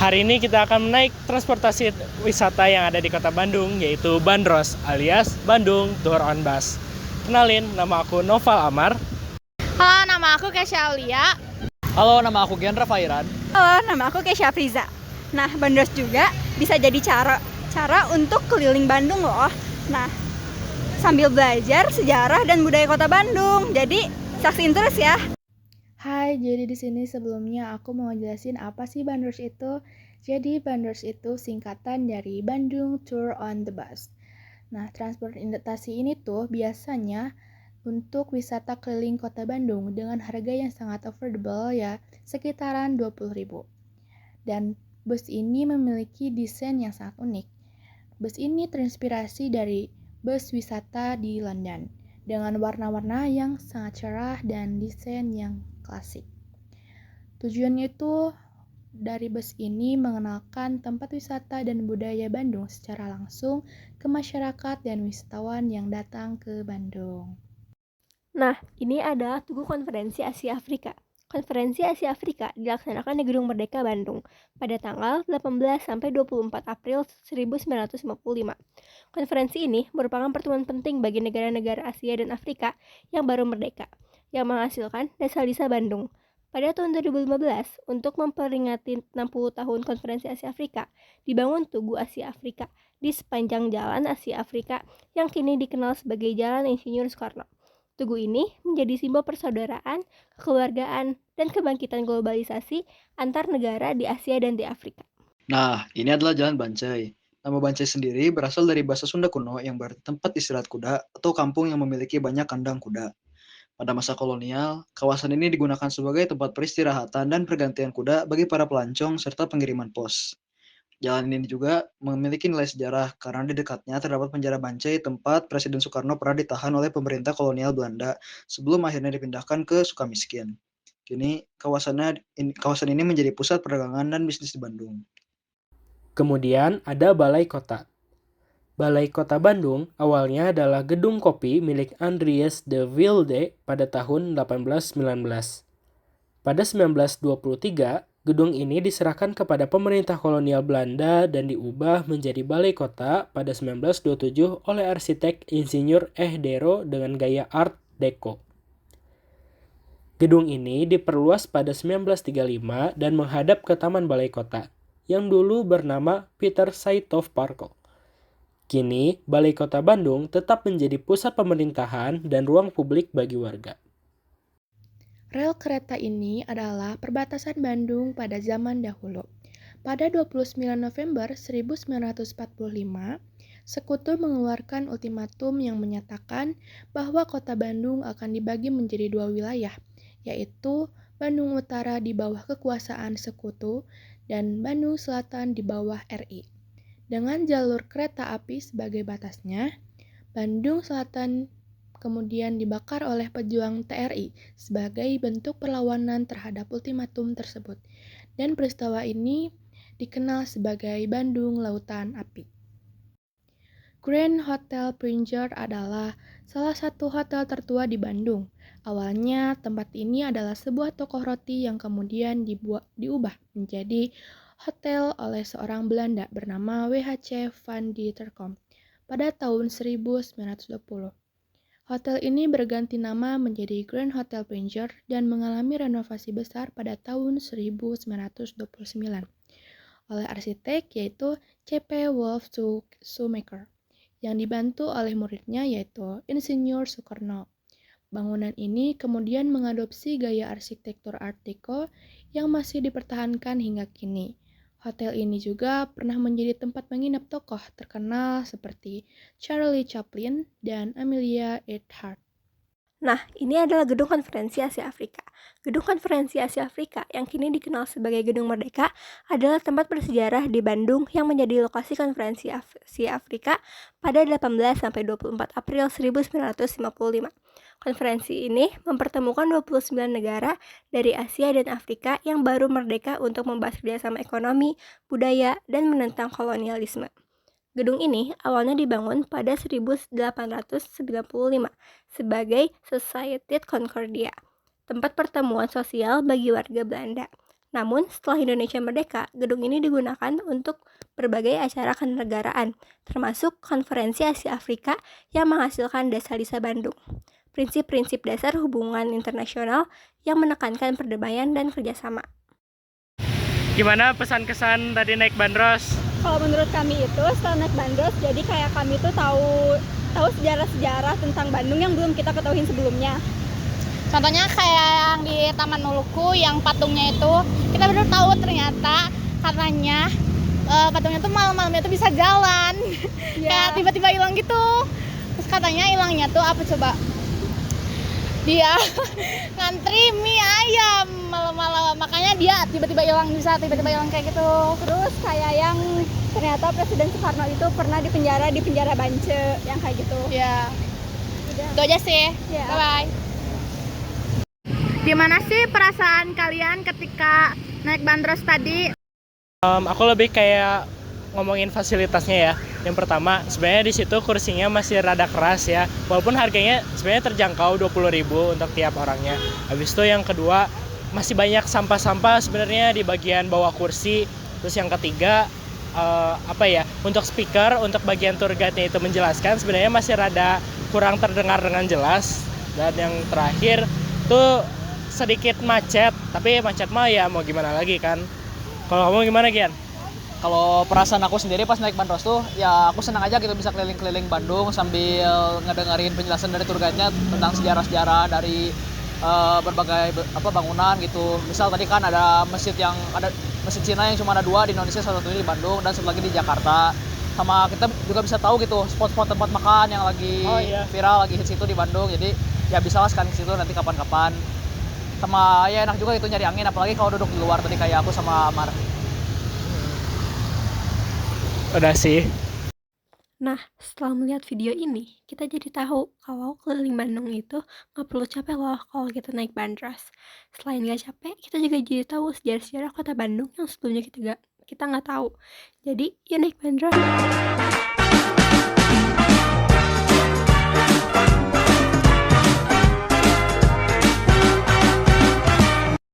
Hari ini kita akan naik transportasi wisata yang ada di kota Bandung, yaitu Bandros alias Bandung Tour on Bus. Kenalin, nama aku Noval Amar. Halo, nama aku Kesha Aulia. Halo, nama aku Gendra Fairan. Halo, nama aku Kesha Friza. Nah, Bandros juga bisa jadi cara untuk keliling Bandung loh. Nah, sambil belajar sejarah dan budaya kota Bandung. Jadi, saksiin terus ya. Hai, jadi di sini sebelumnya aku mau jelasin apa sih Bandros itu. Jadi Bandros itu singkatan dari Bandung Tour on the Bus. Nah, transportasi ini tuh biasanya untuk wisata keliling kota Bandung dengan harga yang sangat affordable ya, sekitaran 20.000. Dan bus ini memiliki desain yang sangat unik. Bus ini terinspirasi dari bus wisata di London dengan warna-warna yang sangat cerah dan desain yang klasik. Tujuannya itu dari bus ini mengenalkan tempat wisata dan budaya Bandung secara langsung ke masyarakat dan wisatawan yang datang ke Bandung. Nah, ini adalah Tugu Konferensi Asia Afrika. Konferensi Asia Afrika dilaksanakan di Gedung Merdeka Bandung pada tanggal 18 sampai 24 April 1955. Konferensi ini merupakan pertemuan penting bagi negara-negara Asia dan Afrika yang baru merdeka, yang menghasilkan Desa Bandung. Pada tahun 2015, untuk memperingati 60 tahun Konferensi Asia Afrika, dibangun Tugu Asia Afrika di sepanjang Jalan Asia Afrika yang kini dikenal sebagai Jalan Insinyur Soekarno. Tugu ini menjadi simbol persaudaraan, kekeluargaan, dan kebangkitan globalisasi antar negara di Asia dan di Afrika. Nah, ini adalah Jalan Bancai. Nama Bancai sendiri berasal dari bahasa Sunda kuno yang berarti tempat istirahat kuda atau kampung yang memiliki banyak kandang kuda. Pada masa kolonial, kawasan ini digunakan sebagai tempat peristirahatan dan pergantian kuda bagi para pelancong serta pengiriman pos. Jalan ini juga memiliki nilai sejarah karena di dekatnya terdapat penjara Bancai tempat Presiden Soekarno pernah ditahan oleh pemerintah kolonial Belanda sebelum akhirnya dipindahkan ke Sukamiskin. Kini kawasan ini menjadi pusat perdagangan dan bisnis di Bandung. Kemudian ada Balai Kota. Balai Kota Bandung awalnya adalah gedung kopi milik Andries de Wilde pada tahun 1819. Pada 1923, gedung ini diserahkan kepada pemerintah kolonial Belanda dan diubah menjadi Balai Kota pada 1927 oleh arsitek Insinyur Dero dengan gaya Art Deco. Gedung ini diperluas pada 1935 dan menghadap ke Taman Balai Kota, yang dulu bernama Peter Saitov Park. Kini, Balai Kota Bandung tetap menjadi pusat pemerintahan dan ruang publik bagi warga. Rel kereta ini adalah perbatasan Bandung pada zaman dahulu. Pada 29 November 1945, Sekutu mengeluarkan ultimatum yang menyatakan bahwa kota Bandung akan dibagi menjadi dua wilayah, yaitu Bandung Utara di bawah kekuasaan Sekutu dan Bandung Selatan di bawah RI. Dengan jalur kereta api sebagai batasnya, Bandung Selatan kemudian dibakar oleh pejuang TRI sebagai bentuk perlawanan terhadap ultimatum tersebut. Dan peristiwa ini dikenal sebagai Bandung Lautan Api. Grand Hotel Prince adalah salah satu hotel tertua di Bandung. Awalnya tempat ini adalah sebuah toko roti yang kemudian diubah menjadi hotel oleh seorang Belanda bernama WHC van Dieterkom pada tahun 1920. Hotel ini berganti nama menjadi Grand Hotel Prince dan mengalami renovasi besar pada tahun 1929 oleh arsitek yaitu C.P. Wolf Shoemaker yang dibantu oleh muridnya yaitu Insinyur Soekarno. Bangunan ini kemudian mengadopsi gaya arsitektur Art Deco yang masih dipertahankan hingga kini. Hotel ini juga pernah menjadi tempat menginap tokoh terkenal seperti Charlie Chaplin dan Amelia Earhart. Nah, ini adalah Gedung Konferensi Asia Afrika. Gedung Konferensi Asia Afrika yang kini dikenal sebagai Gedung Merdeka adalah tempat bersejarah di Bandung yang menjadi lokasi Konferensi Asia Afrika pada 18 sampai 24 April 1955. Konferensi ini mempertemukan 29 negara dari Asia dan Afrika yang baru merdeka untuk membahas kerjasama ekonomi, budaya, dan menentang kolonialisme. Gedung ini awalnya dibangun pada 1895 sebagai Sociëteit Concordia, tempat pertemuan sosial bagi warga Belanda. Namun, setelah Indonesia merdeka, gedung ini digunakan untuk berbagai acara kenegaraan, termasuk Konferensi Asia Afrika yang menghasilkan Desa-Desa Bandung. Prinsip-prinsip dasar hubungan internasional yang menekankan perdamaian dan kerjasama. Gimana pesan-kesan tadi naik bandros? Kalau menurut kami itu setelah naik bandros, jadi kayak kami tuh tahu sejarah-sejarah tentang Bandung yang belum kita ketahui sebelumnya. Contohnya kayak yang di Taman Maluku yang patungnya itu kita baru tahu ternyata katanya patungnya tuh malam-malamnya tuh bisa jalan. Kayak tiba-tiba hilang gitu. Terus katanya hilangnya tuh apa coba? Dia ngantri mie ayam malam-malam, makanya dia tiba-tiba hilang kayak gitu. Terus kayak yang ternyata Presiden Soekarno itu pernah di penjara Bance yang kayak gitu. Ya. Itu aja sih. Ya. Bye bye. Gimana sih perasaan kalian ketika naik bandros tadi? Aku lebih kayak ngomongin fasilitasnya ya. Yang pertama, sebenarnya di situ kursinya masih rada keras ya. Walaupun harganya sebenarnya terjangkau 20.000 untuk tiap orangnya. Habis itu yang kedua, masih banyak sampah-sampah sebenarnya di bagian bawah kursi. Terus yang ketiga, untuk speaker, untuk bagian tour guide-nya itu menjelaskan sebenarnya masih rada kurang terdengar dengan jelas. Dan yang terakhir tuh sedikit macet, tapi macet mah ya mau gimana lagi kan. Kalau kamu gimana, Gian? Kalau perasaan aku sendiri pas naik bandros tuh, ya aku senang aja gitu bisa keliling-keliling Bandung sambil ngedengerin penjelasan dari tour guide-nya tentang sejarah-sejarah dari berbagai bangunan gitu. Misal tadi kan ada masjid Cina yang cuma ada 2 di Indonesia, satu di Bandung dan satu lagi di Jakarta. Sama kita juga bisa tahu gitu spot-spot tempat makan yang lagi viral, lagi hits itu di Bandung. Jadi ya bisa lah sekali ke situ nanti kapan-kapan. Sama ya enak juga itu nyari angin, apalagi kalau duduk di luar tadi kayak aku sama Amar. Udah sih. Nah, setelah melihat video ini, kita jadi tahu kalau keliling Bandung itu nggak perlu capek loh kalau kita naik bandros. Selain nggak capek, kita juga jadi tahu sejarah-sejarah kota Bandung yang sebelumnya kita nggak tahu. Jadi, yuk naik bandros.